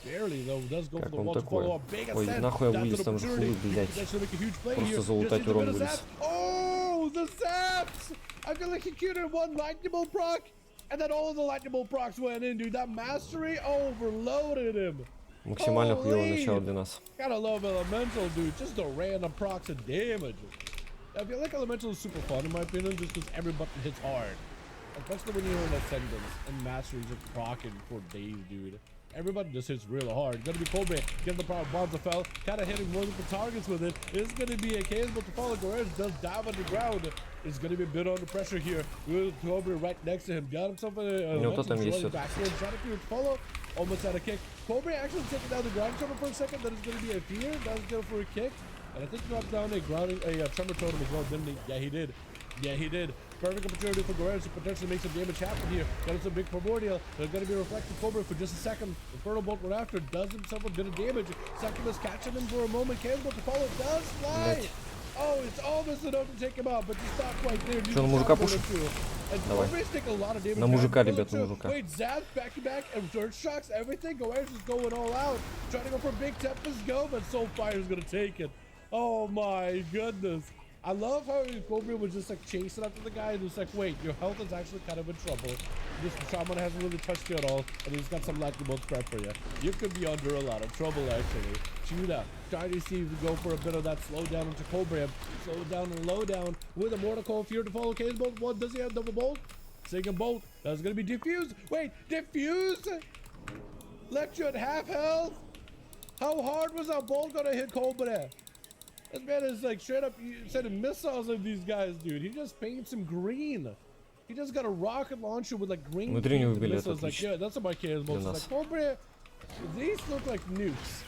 Barely though, does go for Как the он wall to такой? follow up. Big Ой, ascent. нахуй я That's вылез an там же opportunity. фулы, блять. Potentially make a huge play Просто here. золотать Just into урон the вылез. zap. Oh, the zaps! I feel like he cued one lightning bolt proc, and then all the lightning bolt procs went in, dude. That mastery overloaded him. Максимально хуёвое Holy! начало для нас. Gotta love elemental, dude. Just the random procs of damage. I feel like elemental is super fun in my opinion, just because every button hits hard. Especially when you're in Ascendance and Mastery just proccing for days, dude. Everybody just hits real hard. Gonna be Cobra, getting the power of Bonds of Fell, kind of hitting multiple targets with it. It's gonna be a case, but the follow Guerrero does dive on the ground. It's gonna be a bit under pressure here with Cobra right next to him. Got himself a back here, trying to follow. Almost had a kick. Cobra actually taking down the ground tremor for a second. That is gonna be a fear. That was good for a kick. And I think he dropped down a tremor totem as well, didn't he? Yeah, he did. Yeah, he did. Perfect opportunity for Guerrero to potentially make some damage happen here. Got him some big primordial. They're going to be reflecting Cobra for just a second. Infernal Bolt right after does himself a bit of damage. Second is catching him for a moment. Campbell to follow. Does fly. Oh, it's almost enough to take him out, but just not quite there. Что, на мужика пушит? Давай. На мужика, ребят, на мужика. Wait, zaps back to back and dirt shocks everything. Guerrero's just going all out. Trying to go for big Tempest go, but Soulfire's going to take it. Oh my goodness. I love how Cobra was just like chasing after the guy and was like, wait, your health is actually kind of in trouble. This Shaman hasn't really touched you at all, and he's got some lightning bolt spread for you. You could be under a lot of trouble actually. Shoot up. Trying to see if we go for a bit of that slow down into Cobra. Slow down and low down with a Mortal Coil Fear to follow Case Bolt. What does he have? Double bolt? Single bolt. That's gonna be diffused. Wait, diffused? Left you at half health? How hard was that bolt gonna hit Cobra? This man is like straight up sending missiles at these guys, dude. He just paints him green. He just got a rocket launcher with like green missiles. Like, yeah, that's what my kid is most like. Cobra, these look like nukes.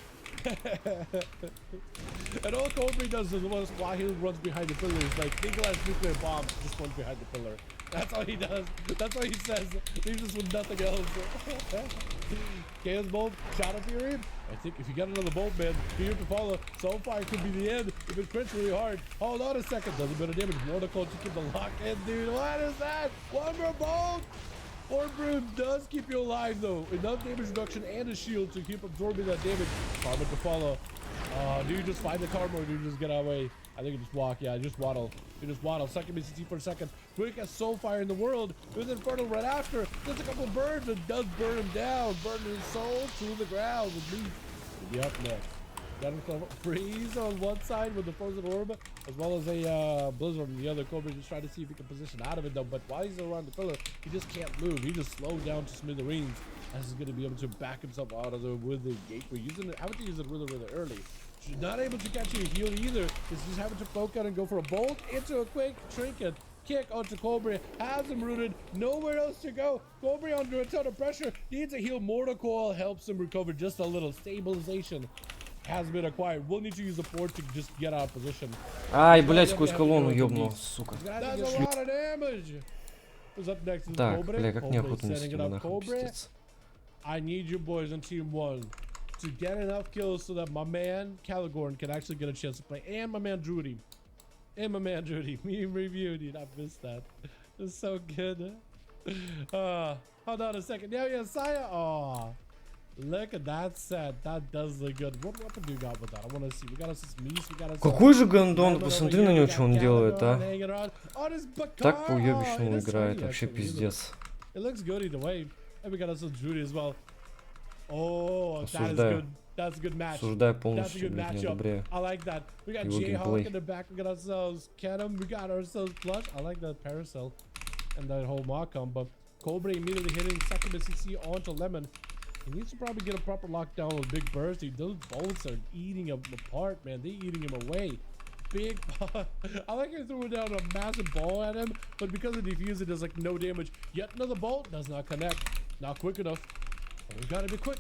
And all Cobra does is while he runs behind the pillar is like think glass nuclear bombs just runs behind the pillar. That's all he does. That's all he says. Leaves us with nothing else. Chaos Bolt, Shadow Fury. I think if you got another bolt, man, fear to follow. Soulfire could be the end if it crits really hard. Hold on a second. Does a bit of damage. Mortal Coil to keep the lock in, dude. What is that? One more bolt. Broom does keep you alive though. Enough damage reduction and a shield to keep absorbing that damage. Karma to follow. Do you just find the karma or do you just get away? I think you just walk. Yeah, just waddle. You just waddle. Second BCT for a second. Quickest Soulfire in the world. With Infernal right after. There's a couple birds that does burn him down. Burning his soul to the ground. With me. Be up next. Got him freeze on one side with the frozen orb, as well as a blizzard on the other. Cobra just trying to see if he can position out of it though. But while he's around the pillar, he just can't move. He just slowed down to smithereens. As he's going to be able to back himself out of there with the gateway. Using it, having to use it really early. Not able to catch a heal either. He's just having to poke out and go for a bolt into a quick trinket. Kick onto Cobra, has him rooted, nowhere else to go. Cobra under a ton of pressure, needs a heal. Mortal Coil helps him recover just a little. Stabilization has been acquired. We'll need to use the fort to just get out of position. Ай, блять, сквозь колонну ёбнул, сука. That's a lot of damage. Who's up next is Так, Cobra. бля, как неохота нести монахом, пиздец. I need you boys on team 1 to get enough kills so that my man Caligorn can actually get a chance to play, and my man Druid. Me review, dude. I missed that. It's so good. Hold on a second. Yeah, Saya. Oh, look at that set. That does look good. What weapon do you got with that? I want to see. We got us this Mies. We got us. Какой же гандон, посмотри на него, что он делает, а? Так по-уебищному играет, вообще пиздец. It looks good either way. And we got us a Druid as well. Oh, that is good. That's a good match. That's a good matchup. I like that. We got Jayhawk in the back. We got ourselves Kenem. We got ourselves Plush. I like that Paracel and that whole mock combo. Cobra immediately hitting second CC onto Lemon. He needs to probably get a proper lockdown with Big Burst. Those bolts are eating him apart, man. They're eating him away. Big ball. I like he threw down a massive ball at him, but because of defuse, it does like no damage. Yet another bolt does not connect. Not quick enough. We gotta be quick.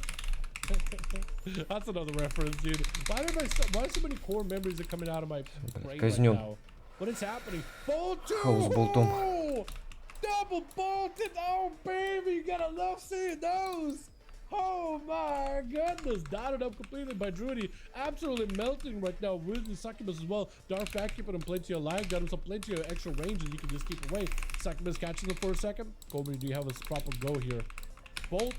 That's another reference, dude. Why so many core memories are coming out of my brain right now? What is happening? Bolt 2! Oh! Double bolted! Oh, baby! You gotta love seeing those! Oh my goodness! Dotted up completely by Druid. Absolutely melting right now with the Succubus as well. Dark back keeping him plenty alive. Got him some plenty of extra ranges you can just keep away. Succubus catches him for a second. Cobra, do you have a proper go here? Bolt.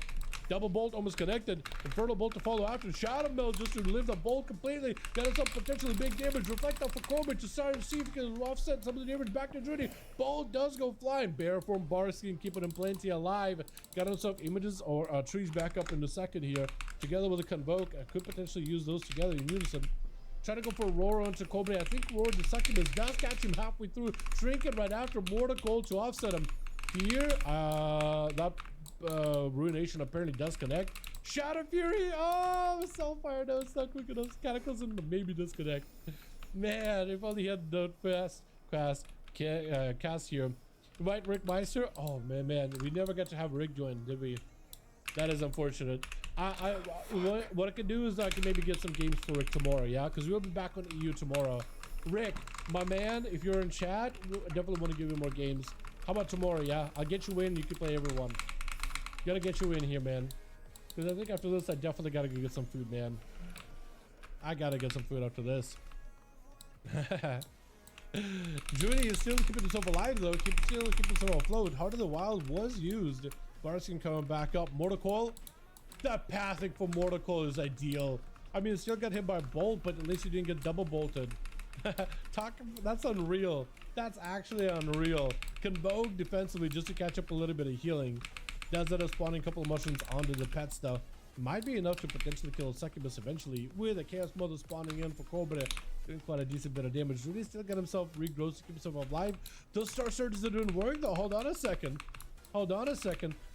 Double bolt almost connected. Infernal bolt to follow after. Shadow meld just to live the bolt completely. Got us up potentially big damage. Reflect off for Cobra to start to see if he can offset some of the damage back to Druid. Bolt does go flying. Bear form bar skin, keeping him plenty alive. Got himself images or trees back up in the second here. Together with a convoke. I could potentially use those together in unison. Trying to go for Roar onto Cobra. I think Roar the succubus does catch him halfway through. Shrink it right after Mortal Cold to offset him. Here, that Ruination apparently does connect. Shadow Fury! Oh, Soulfire, no, it's not quick enough. Cataclysm maybe disconnect. Man, if only he had the fast cast here. Invite Rick Meister. Oh, man, we never got to have Rick join, did we? That is unfortunate. What I can do is I can maybe get some games for Rick tomorrow, yeah? Because we'll be back on EU tomorrow. Rick, my man, if you're in chat, I definitely want to give you more games. How about tomorrow, yeah? I'll get you in, you can play everyone. Gotta get you in here, man. Because I think after this, I definitely gotta go get some food, man. I gotta get some food after this. Judy is still keeping himself alive, though. Still keeping himself afloat. Heart of the Wild was used. Barskin coming back up. Mortal Coil. That pathing for Mortal Coil is ideal. I mean, it still got hit by a bolt, but at least you didn't get double bolted. That's unreal. That's actually unreal. Convoke defensively just to catch up a little bit of healing. Does end up spawning a couple of mushrooms onto the pet stuff. Might be enough to potentially kill a succubus eventually, with a chaos mother spawning in for Cobra, doing quite a decent bit of damage. Really still got himself regrows to keep himself alive. Those star surges are doing work though. Hold on a second.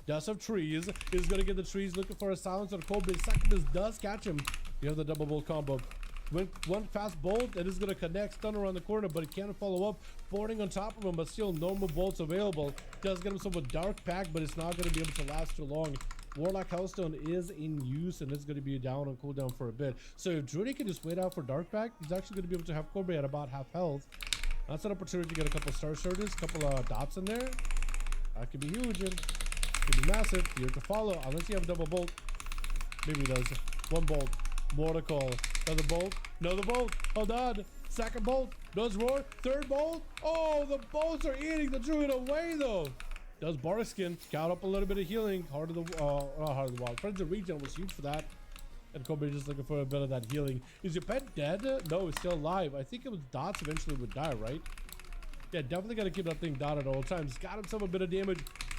Dust of Trees is gonna get the trees looking for a silence on Cobra. Succubus does catch him. You have the double bolt combo. One fast bolt that is going to connect, stun around the corner, but it can't follow up. Boarding on top of him, but still normal bolts available. Does get himself a dark pack, but it's not going to be able to last too long. Warlock Hellstone is in use, and it's going to be down on cooldown for a bit. So if Druid can just wait out for dark pack, he's actually going to be able to have Cobra at about half health. That's an opportunity to get a couple star surges, couple dots in there. That could be huge. Could be massive. Here to follow, unless you have a double bolt. Maybe he does. One bolt. Mortal Coil. Another bolt. Another bolt. Hold on. Second bolt. Does Roar. Third bolt. Oh, the bolts are eating the Druid away, though. Does Barskin. Count up a little bit of healing. Heart of the Wild. Friends of Regen was huge for that. And Cobra just looking for a bit of that healing. Is your pet dead? No, it's still alive. I think it was dots eventually would die, right? Yeah, definitely got to keep that thing dotted at all times. Got himself a bit of damage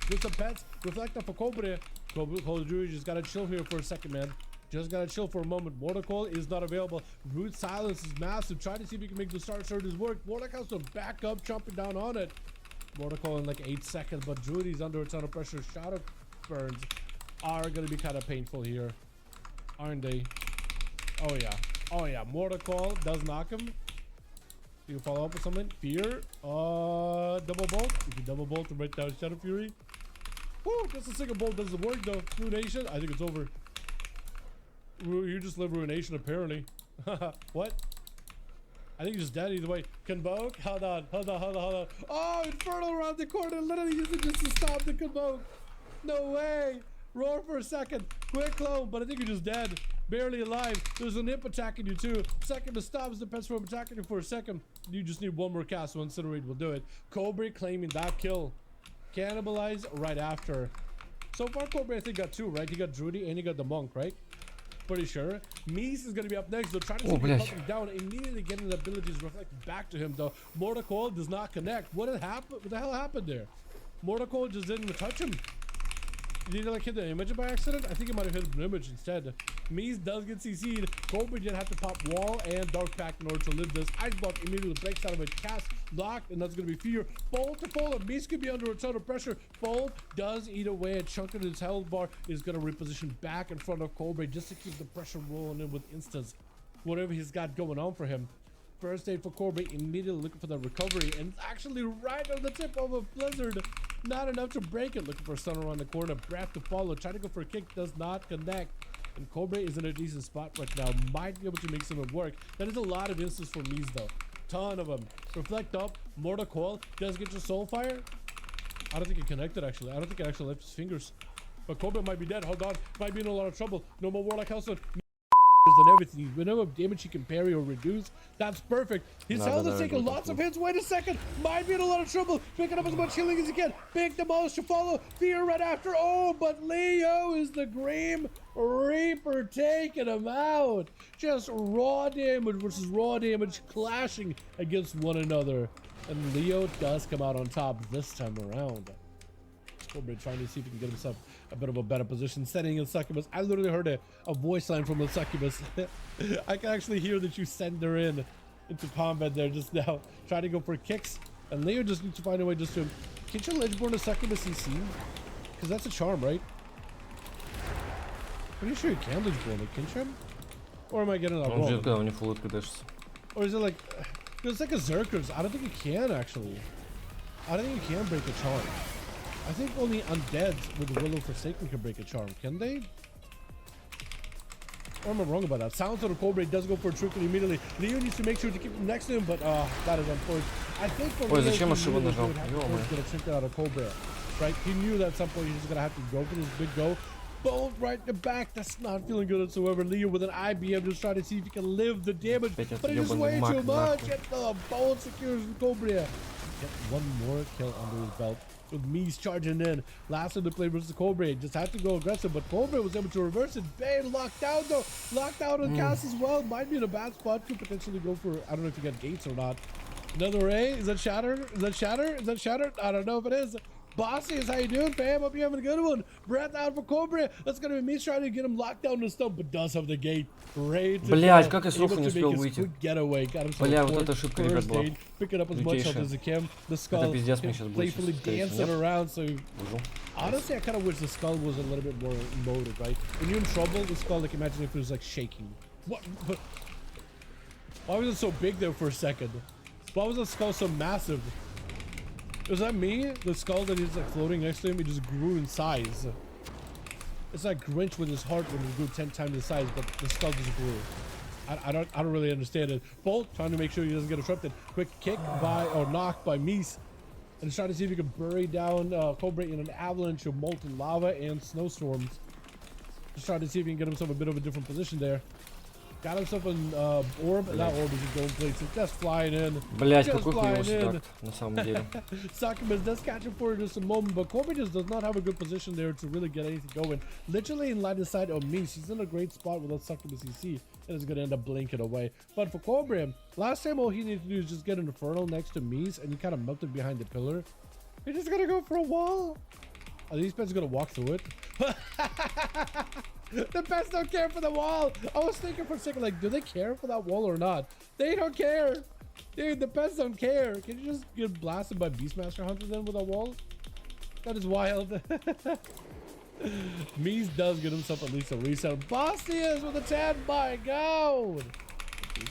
with some pets. Reflect off for Cobra. Cobra Druid just got to chill here for a second, man. Just gotta chill for a moment. Mortal Coil is not available. Root Silence is massive. Try to see if you can make the start surges work. Warlock has to back up, chomping down on it. Mortal Coil in like 8 seconds, but Druid is under a ton of pressure. Shadow burns are gonna be kind of painful here, aren't they? Oh yeah. Oh yeah. Mortal Coil does knock him. You can follow up with something. Fear. Double bolt. You can double bolt to break down Shadow Fury. Woo! Just a single bolt doesn't work though. Ruination. I think it's over. You just live Ruination apparently. What? I think he's just dead either way. Convoke? Hold on. Oh, Infernal around the corner. Literally using just to stop the Convoke. No way. Roar for a second. Quick clone, but I think you're just dead. Barely alive. There's an imp attacking you too. Second to stop the pets from attacking you for a second. You just need one more cast, so Incinerate will do it. Cobra claiming that kill. Cannibalize right after. So far, Cobra I think got 2, right? He got Druid and he got the Monk, right? Pretty sure. Mies is gonna be up next. They'll try to see him down. Immediately getting the abilities reflect back to him though. Mortal Coil does not connect. What the hell happened there? Mortal Coil just didn't even touch him. Did he like hit the image by accident? I think he might have hit an image instead. Mies does get CC'd. Cobra did have to pop wall and dark pack in order to live this. Ice block immediately breaks out of it. Cast locked, and that's gonna be fear. Bolt to fall. Mies could be under a ton of pressure. Bolt does eat away a chunk of his health bar. Is gonna reposition back in front of Cobra just to keep the pressure rolling in with instants. Whatever he's got going on for him. First aid for Cobra, immediately looking for the recovery, and it's actually right on the tip of a blizzard. Not enough to break it. Looking for a stun around the corner. Breath to follow. Trying to go for a kick. Does not connect. And Cobra is in a decent spot right now. Might be able to make some of it work. That is a lot of instances for Mies though. Ton of them. Reflect up. Mortal Coil. Does get your soul fire. I don't think it connected actually. I don't think it actually left his fingers. But Cobra might be dead. Hold on. Might be in a lot of trouble. No more Warlock Hellstone. and everything. Whenever damage he can parry or reduce, that's perfect. His health is taking lots of hits. Wait a second. Might be in a lot of trouble. Picking up as much healing as he can. Big Demolish to follow. Fear right after. Oh, but Leo is the Grim Reaper taking him out. Just raw damage versus raw damage clashing against one another. And Leo does come out on top this time around. Cobra trying to see if he can get himself a bit of a better position, setting in Succubus. I literally heard a voice line from the Succubus. I can actually hear that you send her into combat there just now. Trying to go for kicks. And Leo just needs to find a way just to... Can you Ledgeborn a Succubus CC? Because that's a charm, right? Pretty sure you can Ledgeborn a Kinsham? Or am I getting that wrong? Or is it like... It's like a Zerkers. I don't think you can, actually. I don't think you can break a charm. I think only undeads with Willow Forsaken can break a charm. Can they? Or am I wrong about that? Sounds like Cobra does go for a trick immediately. Leo needs to make sure to keep him next to him, but that is unfortunate. I think for Leo, he was going to trick that out of Cobra. Right? He knew that at some point he was going to have to go for this big go. Bolt right in the back. That's not feeling good whatsoever. Leo with an IBM just trying to see if he can live the damage. But it's just way too much. Get the bolt secures Cobra. Get one more kill under his belt. With Mies charging in. Last of the play versus Cobra. Just had to go aggressive, but Cobra was able to reverse it. Bane locked down though. Locked down on cast as well. Might be in a bad spot to potentially go for, I don't know if you got gates or not. Another Ray. Is that Shatter? Is that Shatter? Is that Shatter? I don't know if it is. Bossy, is how you doing, fam? Hope you're having a good one. Breath out for Cobra. That's gonna be me trying to get him locked down to stump, but does have the gate. Блять, как я с руку не успел выйти. Бля, вот это ошибка, ребят, была. Picking up as much health as he can. The skull playfully dancing around, so honestly, I kind of wish the skull was a little bit more emotive, right? When you're in trouble, the skull, like imagine if it was like shaking. What? Why was it so big there for a second? Why was the skull so massive? Was that me? The skull that is like floating next to him, it just grew in size. It's like Grinch with his heart when he grew 10 times the size, but the skull just grew. I don't really understand it. Bolt trying to make sure he doesn't get disrupted. Quick kick by or knock by Mies. And he's trying to see if he can bury down Cobra in an avalanche of molten lava and snowstorms. Just trying to see if he can get himself a bit of a different position there. Got himself an orb. That orb is going places. Just flying in. Блять, какой хуёвый старт, на самом деле. Succubus does catch him for just a moment, but Cobra just does not have a good position there to really get anything going. Literally in line of sight of Mies. He's in a great spot without Succubus CC, and is going to end up blinking away. But for Cobra, last time all he needed to do is just get an Infernal next to Mies, and he kind of melted behind the pillar. He's just going to go for a wall. Are these pets going to walk through it? The pets don't care for the wall. I was thinking for a second, like, do they care for that wall or not? They don't care. Dude, the pets don't care. Can you just get blasted by Beastmaster Hunter then with a wall? That is wild. Mies does get himself at least a reset. Bostius with a 10. My God.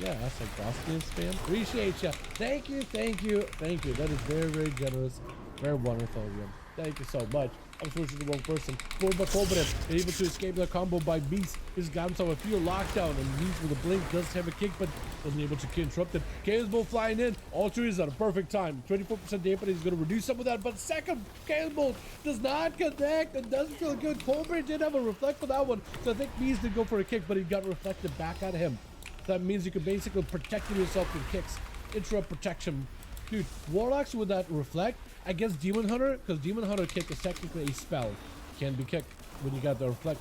Yeah, that's like Bostius fam. Appreciate you. Thank you, thank you, thank you. That is very, very generous. Very wonderful of you. Thank you so much. Unfortunately, the wrong person. Cobra able to escape the combo by Beast. He's got himself a few lockdown, and Beast with a blink does have a kick, but wasn't able to interrupt it. Chaos Bolt flying in. All three is at a perfect time. 24% damage. He's going to reduce some of that, but second Chaos Bolt does not connect. It doesn't feel good. Cobra did have a reflect for that one, so I think Beast did go for a kick, but he got reflected back at him. That means you can basically protect yourself with kicks. Interrupt protection. Dude, Warlocks with that reflect against Demon Hunter, because Demon Hunter kick is technically a spell. Can be kicked when you got the reflect.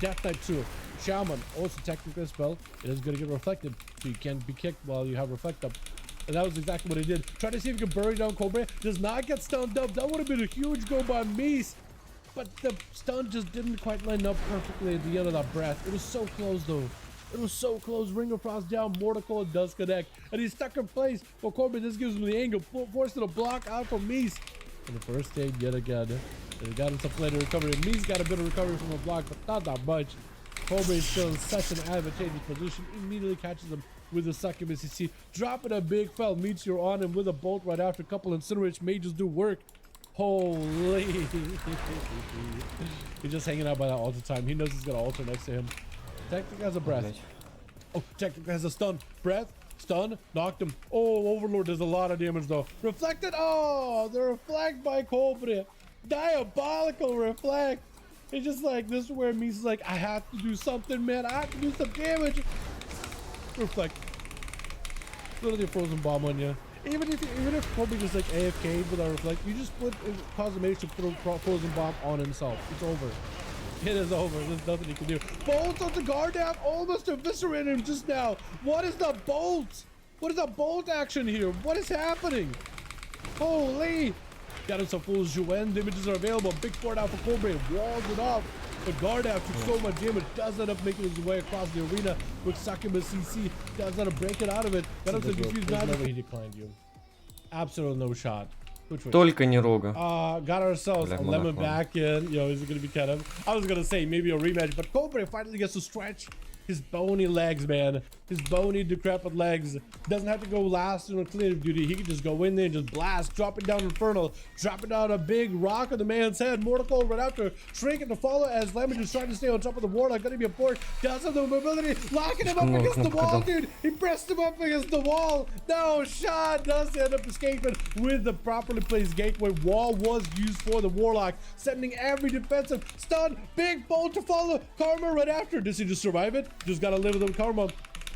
Death Knight 2. Shaman, also technically a spell. It is going to get reflected, so you can't be kicked while you have reflect up. And that was exactly what he did. Try to see if he can bury down Cobra. Does not get stunned up. That would have been a huge go by Mies. But the stun just didn't quite line up perfectly at the end of that breath. It was so close though. It was so close. Ring of Frost down. Mortal does connect. And he's stuck in place. For Cobra, this gives him the angle. Forced to block out from Mies. And the first aid yet again. And he got himself later recovery. And Mies got a bit of recovery from a block, but not that much. Cobra is still in such an advantageous position. Immediately catches him with the Succubus CC. Dropping a big fell. Meteor on him with a bolt right after. A couple Incinerate mages do work. Holy. He's just hanging out by that altar time. He knows he's got an altar next to him. Technic has a breath. Oh, Technic has a stun. Breath, stun, knocked him. Oh, Overlord does a lot of damage though. Reflected. Oh, the reflect by Cobra. Diabolical reflect. It's just like, this is where Misa's like, I have to do something, man. I have to do some damage. Reflect. Literally a frozen bomb on you. Even if Cobra just like AFK'd without reflect, you just cause the mage to throw frozen bomb on himself. It's over. It is over. There's nothing you can do. Bolts on the guard down, almost eviscerated him just now. What is the bolt? What is the bolt action here? What is happening? Holy! Got him some full Juwen. Images are available. Big fort out for Cobra. Walls it off. The guard out took so much damage. Does end up making his way across the arena with Succubus CC. Does end up breaking out of it. Got him some confused magic. He declined you. Absolutely no shot. Только не рога. Got ourselves a lemon back in. Yo, is it gonna be kind of? I was gonna say maybe a rematch, but Cobra finally gets to stretch his bony legs, man. His bony, decrepit legs. Doesn't have to go last in a clean of duty. He can just go in there and just blast, drop it down Infernal, drop it down a big rock on the man's head. Mortal right after, shrinking to follow as Lemon is trying to stay on top of the Warlock. Gonna be a port. Does have the mobility, locking him up against the wall, dude. He pressed him up against the wall. No shot. Does end up escaping with the properly placed gateway. Wall was used for the Warlock, sending every defensive stun. Big bolt to follow. Karma right after. Does he just survive it? Just gotta live with him, Karma.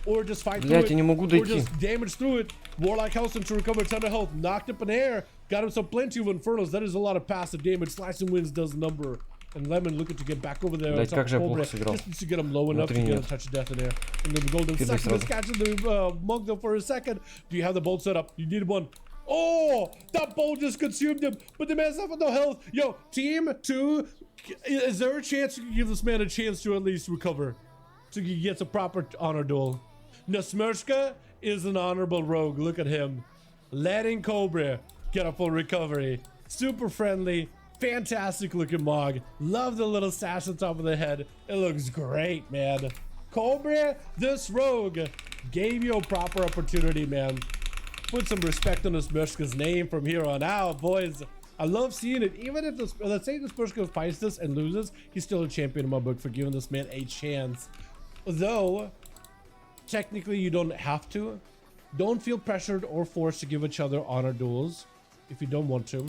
Or just fight through it. Я не могу Or дойти. just damage through it. Warlock Helston to recover a ton of health. Knocked up in air. Got him some plenty of Infernals. That is a lot of passive damage. Slicing Winds does number. And Lemon looking to get back over there. Блять, как же я плохо сыграл. Just to get him low enough to get a touch of death in there. And then the golden second catching the monk though for a second. Do you have the bolt set up? You need one. Oh, that bolt just consumed him. But the man's not with no health. Yo, team 2. Is there a chance you can give this man a chance to at least recover? So he gets a proper honor duel. Nasmirska is an honorable rogue. Look at him. Letting Cobra get a full recovery. Super friendly. Fantastic looking Mog. Love the little sash on top of the head. It looks great, man. Cobra, this rogue gave you a proper opportunity, man. Put some respect on Nasmirska's name from here on out, boys. I love seeing it. Even if this, let's say Nasmirska fights this and loses, he's still a champion in my book for giving this man a chance. Though, technically you don't have to. Don't feel pressured or forced to give each other honor duels if you don't want to.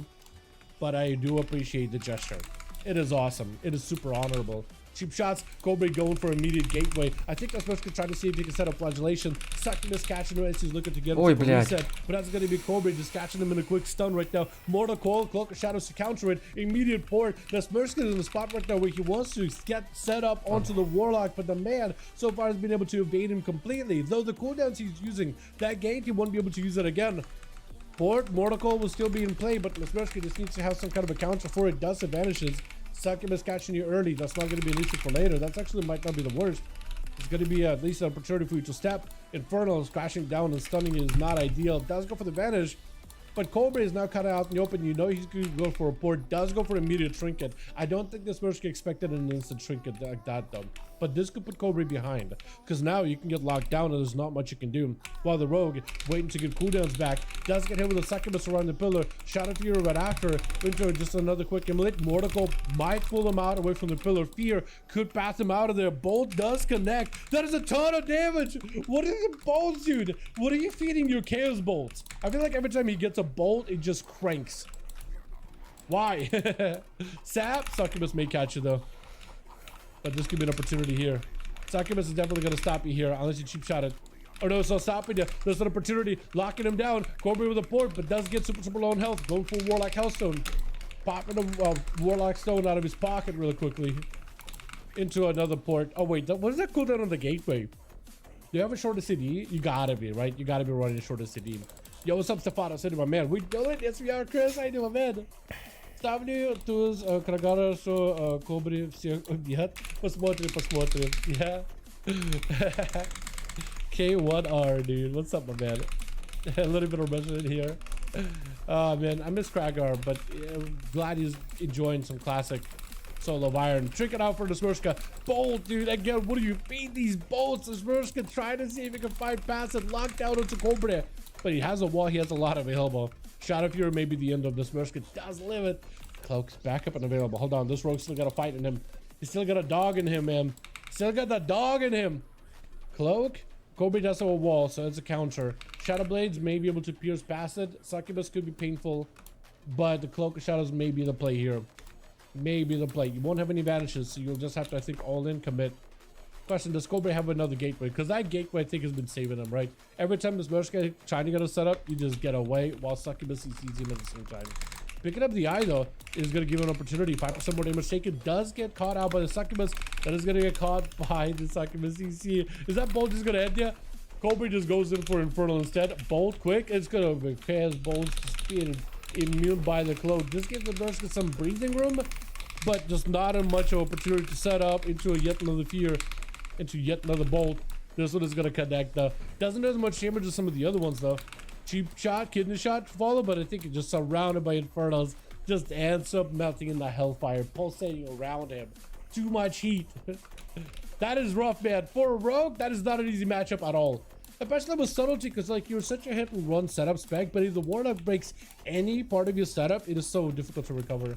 But I do appreciate the gesture. It is awesome. It is super honorable. Cheap shots, Cobra going for immediate gateway. I think Nasmirska trying to see if he can set up flagellation. Succubus catching him as he's looking to get him to reset. But that's going to be Cobra just catching him in a quick stun right now. Mortal Coil, Cloak of Shadows to counter it. Immediate port. Nasmirska is in the spot right now where he wants to get set up onto the Warlock. But the man so far has been able to evade him completely. Though the cooldowns he's using, that gate, he won't be able to use it again. Port, Mortal Coil will still be in play, but Nasmirska just needs to have some kind of a counter for it. Dust vanishes. Succubus catching you early. That's not going to be an issue for later. That's actually might not be the worst. It's going to be at least an opportunity for you to step. Infernal is crashing down and stunning is not ideal. Does go for the vanish, but Cobra is now cut out in the open. You know he's going to go for a port. Does go for immediate trinket. I don't think Nasmirska expected an instant trinket like that though. But this could put Cobra behind, because now you can get locked down and there's not much you can do. While the rogue waiting to get cooldowns back, does get hit with a succubus around the pillar. Shout out to you right after. Into just another quick immolate. Mortal might pull him out away from the pillar. Fear could pass him out of there. Bolt does connect. That is a ton of damage. What is the bolts, dude? What are you feeding your chaos bolts? I feel like every time he gets a bolt, it just cranks. Why? Sap, succubus may catch you though. But this could be an opportunity here. Succubus is definitely going to stop you here, unless you cheap shot it. Oh no, it's not stopping you. There's an opportunity. Locking him down. Cobra with a port, but does get super low on health. Going for Warlock Hellstone. Popping a Warlock Stone out of his pocket really quickly. Into another port. Oh wait, what is that cooldown on the gateway? Do you have a shorter CD? You gotta be, right? You gotta be running a shorter CD. Yo, what's up, Stefano? Said my man. We do it. Yes, we are, Chris. I do, my man. Ставлю туз крагара, что Кобре всех убьет. Посмотрим. Yeah. K1R, dude. What's up, my man? A little bit of mention in here. Oh, man. I miss Kragar, but glad he's enjoying some classic solo of Iron. Trick it out for Nasmirska. Bolt, dude. Again, what do you feed these bolts? Nasmirska trying to see if he can fight past it. Locked down into Cobra. But he has a wall. He has a lot available. Shot of Fury may be the end of this. Nasmirska does live it. Cloak's back up and available. Hold on. This rogue's still got a fight in him. He's still got a dog in him, man. Still got that dog in him. Cloak. Cobra does have a wall, so it's a counter. Shadow Blades may be able to pierce past it. Succubus could be painful, but the Cloak of Shadows may be the play here. maybe the play. You won't have any vanishes, so you'll just have to, I think, all in commit. Question, does Cobra have another gateway? Because that gateway, I think, has been saving him, right? Every time this merch guy trying to get a setup, you just get away while Succubus sees him at the same time. Picking up the eye, though, is going to give him an opportunity. 5% more damage taken. Does get caught out by the Succubus. That is going to get caught by the Succubus CC. Is that bolt just going to end you? Cobra just goes in for Infernal instead. Bolt quick. It's going to cause bolts just being immune by the cloak. This gives the Berserker some breathing room, but just not a much of an opportunity to set up into a yet another fear, into yet another bolt. This one is going to connect, though. Doesn't do as much damage as some of the other ones, though. Cheap shot, kidney shot to follow, but I think it's just surrounded by Infernals. Just ends up melting in the Hellfire, pulsating around him. Too much heat. That is rough, man. For a rogue, that is not an easy matchup at all. Especially with subtlety, because like you're such a hit and run setup spec, but if the Warlock breaks any part of your setup, it is so difficult to recover.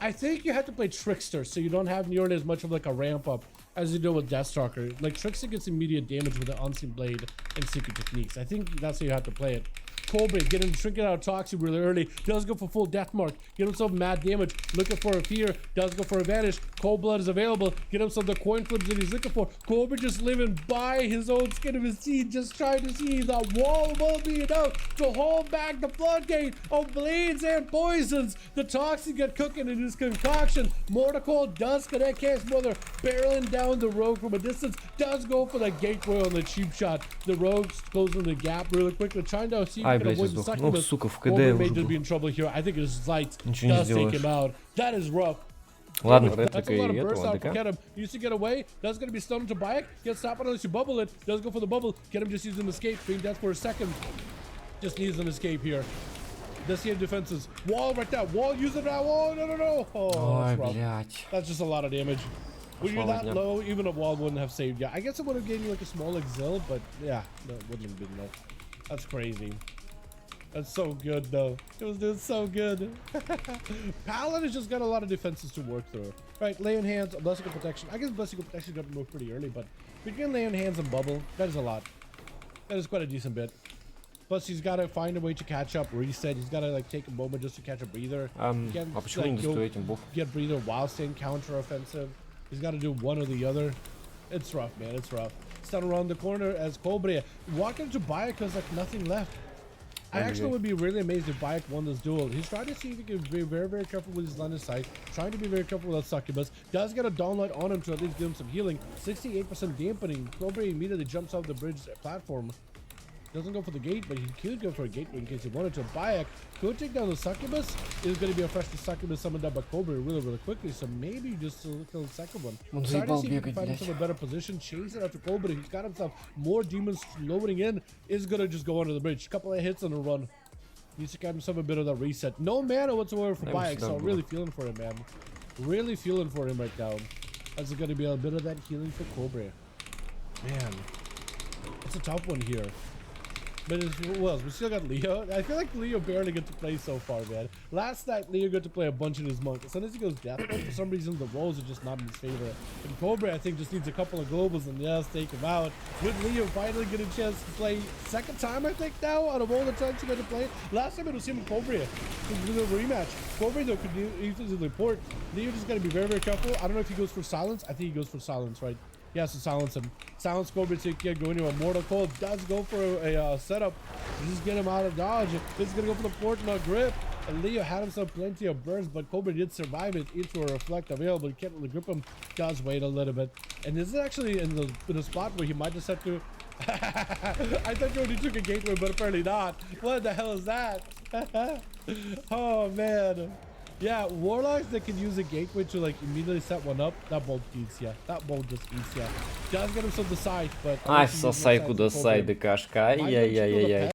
I think you have to play Trickster, so you don't have nearly as much of like a ramp up as you do with Deathstalker. Like Trickster gets immediate damage with the Unseen Blade and Secret Techniques. I think that's how you have to play it. Cobra getting Trinket out of Toxic really early. Does go for full death mark. Get himself mad damage. Looking for a fear. Does go for a vanish. Cold blood is available. Get himself the coin flips that he's looking for. Cobra just living by his own skin of his teeth. Just trying to see the wall will be enough to hold back the floodgate of bleeds and poisons. The Toxic get cooking in his concoction. Mortal does connect Cast Mother. Barreling down the rogue from a distance. Does go for the gateway on the cheap shot. The rogue's closing the gap really quickly. Trying to see Ай, блядь, сдох. Ну, сука, в КД уже был. Ничего не сделаешь. Ладно, реплика и этого АДК. Used to get away. That's gonna be stunned to Bayek. Get stopped unless you bubble it. Does go for the bubble. Get him just using escape. Being death for a second. Just needs an escape here. Does he have defenses? Wall right there. Wall, use it now. Oh, no. Oh, Ой, that's rough. блядь. That's just a lot of damage. When you're that low, even a wall wouldn't have saved you. I guess it would have given you like a small exil, but yeah, that wouldn't have been enough. That's crazy. That's so good, though. It was doing so good. Paladin has just got a lot of defenses to work through. Right, lay on hands, Blessing Protection. I guess Blessing Protection got removed pretty early, but if you can lay on hands and bubble, that is a lot. That is quite a decent bit. Plus, he's got to find a way to catch up, reset. He's got to like take a moment just to catch a breather. А почему не достаю этим бог? Get breather while staying counter offensive. He's got to do one or the other. It's rough, man. It's rough. Stun around the corner as Cobra. Walking to Bayek because like nothing left. I actually would be really amazed if Bayek won this duel. He's trying to see if he can be very, very careful with his line of sight. Trying to be very careful with that Succubus. Does get a downlight on him to at least give him some healing. 68% dampening. Cobra immediately jumps off the bridge platform. Doesn't go for the gate, but he could go for a gateway in case he wanted to. Bayek could take down the Succubus. It's going to be a fresh Succubus summoned up by Cobra really, really quickly. So maybe just kill the second one. Он Trying to заебал see if he can бегать, find блядь. himself a better position. Chase it after Cobra. He's got himself more demons loading in. Is going to just go under the bridge. Couple of hits on a run. Needs to get himself a bit of that reset. No mana whatsoever for Bayek, so really feeling for him, man. Really feeling for him right now. That's going to be a bit of that healing for Cobra. Man, it's a tough one here. But who else? We still got Leo. I feel like Leo barely get to play so far, man. Last night, Leo got to play a bunch in his monk. As soon as he goes death, for some reason, the rolls are just not in his favor. And Cobra, I think, just needs a couple of globals and yes, take him out. With Leo finally get a chance to play second time, I think, now, out of all the times he got to play. Last time it was him and Cobra. It was a rematch. Cobra, though, could easily port. Leo just got to be very, very careful. I don't know if he goes for silence. I think he goes for silence, right? He has to silence him. Silence Cobra so he can't go anywhere. Mortal Cold does go for a setup. Just get him out of dodge. This is going to go for the port, not grip. And Leo had himself plenty of bursts, but Cobra did survive it into a reflect available. He can't really grip him. Does wait a little bit. And this is actually in the spot where he might just have to... I thought you already took a gateway, but apparently not. What the hell is that? Oh, man. Yeah, Warlocks that can use a gateway to like immediately set one up, that bolt eats ya. That bolt just eats ya. Does get himself the side, but... Ай, сосай куда сай, ДКшка. Ай-яй-яй-яй-яй.